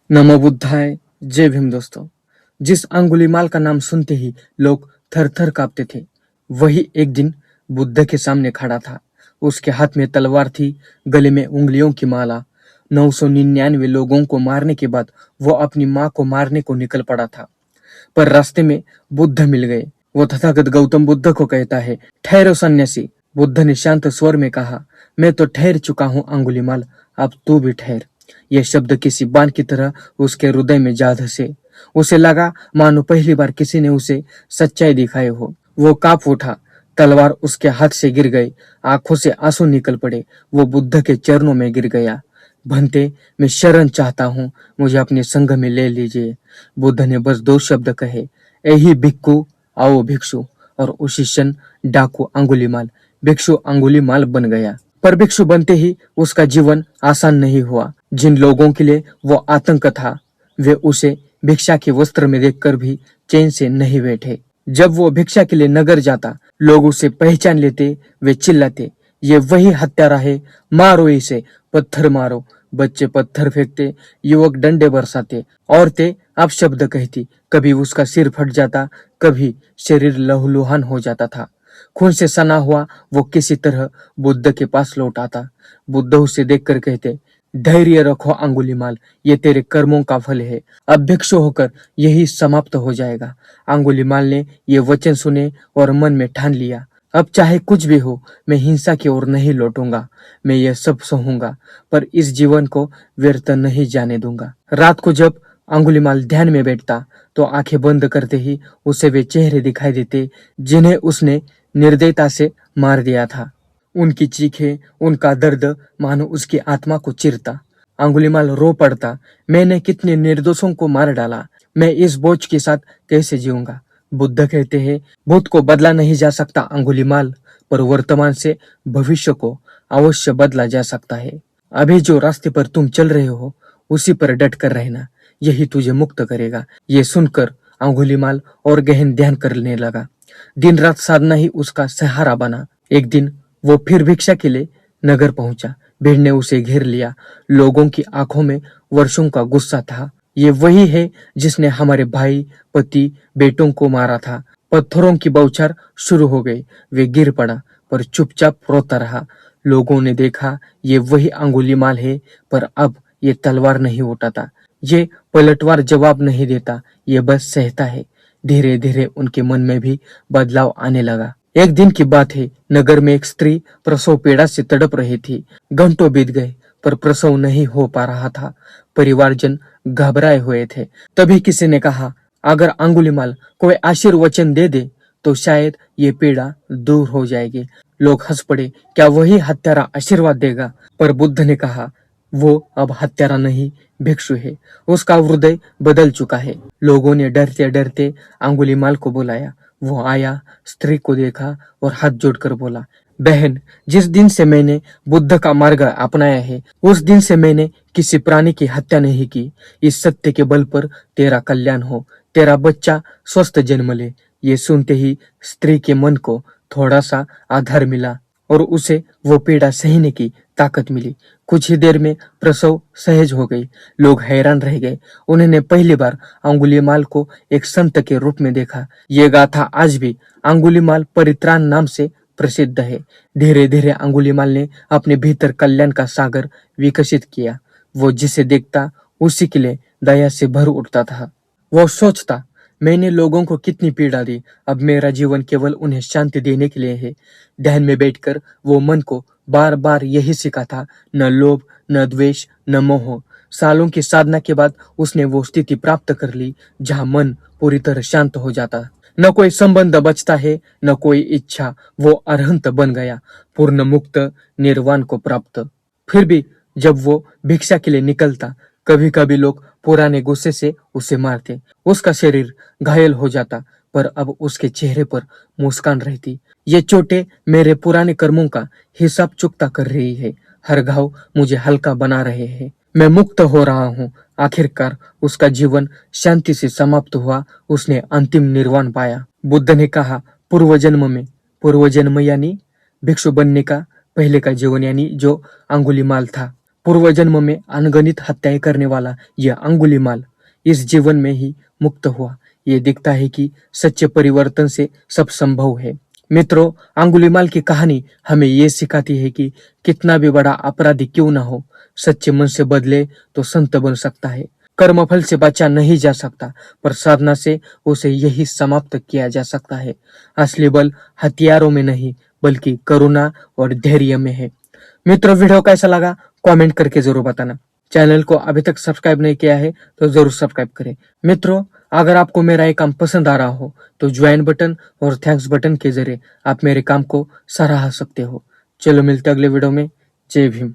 नमो बुद्धाय। जय भीम दोस्तों। जिस अंगुलीमाल का नाम सुनते ही लोग थर थर कांपते थे, वही एक दिन बुद्ध के सामने खड़ा था। उसके हाथ में तलवार थी, गले में उंगलियों की माला। 999 लोगों को मारने के बाद वो अपनी माँ को मारने को निकल पड़ा था, पर रास्ते में बुद्ध मिल गए। वो तथागत गौतम बुद्ध को कहता है, ठहरो सन्यासी। बुद्ध ने शांत स्वर में कहा, मैं तो ठहर चुका हूँ अंगुलीमाल, अब तू भी ठहर। यह शब्द किसी बाण की तरह उसके हृदय में जा धसे। उसे लगा मानो पहली बार किसी ने उसे सच्चाई दिखाई हो। वो कांप उठा, तलवार उसके हाथ से गिर गई, आंखों से आंसू निकल पड़े। वो बुद्ध के चरणों में गिर गया। भंते, मैं शरण चाहता हूँ, मुझे अपने संघ में ले लीजिए। बुद्ध ने बस दो शब्द कहे, यही भिक्खु, आओ भिक्षु। और उसी क्षण डाकू अंगुलीमाल भिक्षु अंगुलीमाल बन गया। पर भिक्षु बनते ही उसका जीवन आसान नहीं हुआ। जिन लोगों के लिए वो आतंक था, वे उसे भिक्षा के वस्त्र में देखकर भी चैन से नहीं बैठे। जब वो भिक्षा के लिए नगर जाता, लोग उसे पहचान लेते। वे चिल्लाते, ये वही हत्यारा है, मारो इसे, पत्थर मारो। बच्चे पत्थर फेंकते, युवक डंडे बरसाते, औरतें अपशब्द कहती। कभी उसका सिर फट जाता, कभी शरीर लहूलुहान हो जाता था। खून से सना हुआ वो किसी तरह बुद्ध के पास लौट आता। बुद्ध उसे देखकर कहते, धैर्य रखो अंगुलीमाल, ये तेरे कर्मों का फल है। अब भिक्षु होकर यही समाप्त हो जाएगा। अंगुलीमाल ने ये वचन सुने और मन में ठान लिया, अब चाहे कुछ भी हो, मैं हिंसा की ओर नहीं लौटूंगा। मैं यह सब सहूंगा, पर इस जीवन को व्यर्थ नहीं जाने दूंगा। रात को जब अंगुलीमाल ध्यान में बैठता, तो आंखें बंद करते ही उसे वे चेहरे दिखाई देते जिन्हें उसने निर्दयता से मार दिया था। उनकी चीखें, उनका दर्द मानो उसकी आत्मा को चिरता। अंगुलीमाल रो पड़ता, मैंने कितने निर्दोषों को मार डाला, मैं इस बोझ के साथ कैसे जीऊंगा। बुद्ध कहते हैं, भूत को बदला नहीं जा सकता अंगुलीमाल, पर वर्तमान से भविष्य को अवश्य बदला जा सकता है। अभी जो रास्ते पर तुम चल रहे हो, उसी पर डट कर रहना, यही तुझे मुक्त करेगा। ये सुनकर अंगुलीमाल और गहन ध्यान करने लगा। दिन रात साधना ही उसका सहारा बना। एक दिन वो फिर भिक्षा के लिए नगर पहुंचा। भीड़ ने उसे घेर लिया। लोगों की आंखों में वर्षों का गुस्सा था। ये वही है जिसने हमारे भाई, पति, बेटों को मारा था। पत्थरों की बौछार शुरू हो गई। वे गिर पड़ा, पर चुपचाप रोता रहा। लोगों ने देखा, ये वही अंगुलीमाल है, पर अब ये तलवार नहीं उठाता, ये पलटवार जवाब नहीं देता, ये बस सहता है। धीरे धीरे उनके मन में भी बदलाव आने लगा। एक दिन की बात है, नगर में एक स्त्री प्रसव पीड़ा से तड़प रही थी। घंटों बीत गए, पर प्रसव नहीं हो पा रहा था। परिवारजन घबराए हुए थे। तभी किसी ने कहा, अगर अंगुलीमाल कोई आशीर्वचन दे दे, तो शायद ये पीड़ा दूर हो जाएगी। लोग हंस पड़े, क्या वही हत्यारा आशीर्वाद देगा? पर बुद्ध ने कहा, वो अब हत्यारा नहीं, भिक्षु है। उसका हृदय बदल चुका है। लोगों ने डरते डरते अंगुलीमाल को बुलाया। वो आया, स्त्री को देखा और हाथ जोड़कर बोला, बहन, जिस दिन से मैंने बुद्ध का मार्ग अपनाया है, उस दिन से मैंने किसी प्राणी की हत्या नहीं की। इस सत्य के बल पर तेरा कल्याण हो, तेरा बच्चा स्वस्थ जन्म ले। ये सुनते ही स्त्री के मन को थोड़ा सा आधार मिला और उसे वो पीड़ा सहने की ताकत मिली। कुछ ही देर में प्रसव सहज हो गई। लोग हैरान रह गए। उन्होंने पहली बार अंगुलीमाल को एक संत के रूप में देखा। ये गाथा आज भी अंगुलीमाल परित्राण नाम से प्रसिद्ध है। धीरे धीरे अंगुलीमाल ने अपने भीतर कल्याण का सागर विकसित किया। वो जिसे देखता उसी के लिए दया से भर उठता था। वो सोचता, मैंने लोगों को कितनी पीड़ा दी, अब मेरा जीवन केवल उन्हें शांति देने के लिए है। ध्यान में बैठकर वो मन को बार बार यही सीखा था, न लोभ, न द्वेष, न मोह। सालों की साधना के बाद उसने वो स्थिति प्राप्त कर ली जहाँ मन पूरी तरह शांत हो जाता। न कोई संबंध बचता है, न कोई इच्छा। वो अरहंत बन गया, पूर्ण मुक्त, निर्वाण को प्राप्त। फिर भी जब वो भिक्षा के लिए निकलता, कभी कभी लोग पुराने गुस्से से उसे मारते। उसका शरीर घायल हो जाता, पर अब उसके चेहरे पर मुस्कान रहती। ये चोटें मेरे पुराने कर्मों का हिसाब चुकता कर रही है। हर घाव मुझे हल्का बना रहे हैं। मैं मुक्त हो रहा हूँ। आखिरकार उसका जीवन शांति से समाप्त हुआ। उसने अंतिम निर्वाण पाया। बुद्ध ने कहा, पूर्व जन्म में, पूर्व जन्म यानी भिक्षु बनने का पहले का जीवन, यानी जो अंगुलीमाल था। पूर्व जन्म में अनगणित हत्याएं करने वाला यह अंगुलीमाल इस जीवन में ही मुक्त हुआ। ये दिखता है कि सच्चे परिवर्तन से सब संभव है। मित्रों, अंगुलीमाल की कहानी हमें ये सिखाती है कि कितना भी बड़ा अपराधी क्यों ना हो, सच्चे मन से बदले तो संत बन सकता है। कर्मफल से बचा नहीं जा सकता, पर साधना से उसे यही समाप्त किया जा सकता है। असली बल हथियारों में नहीं, बल्कि करुणा और धैर्य में है। मित्रों, वीडियो कैसा लगा कमेंट करके जरूर बताना। चैनल को अभी तक सब्सक्राइब नहीं किया है तो जरूर सब्सक्राइब करें। मित्रों, अगर आपको मेरा ये काम पसंद आ रहा हो तो ज्वाइन बटन और थैंक्स बटन के जरिए आप मेरे काम को सराह सकते हो। चलो मिलते अगले वीडियो में। जय भीम।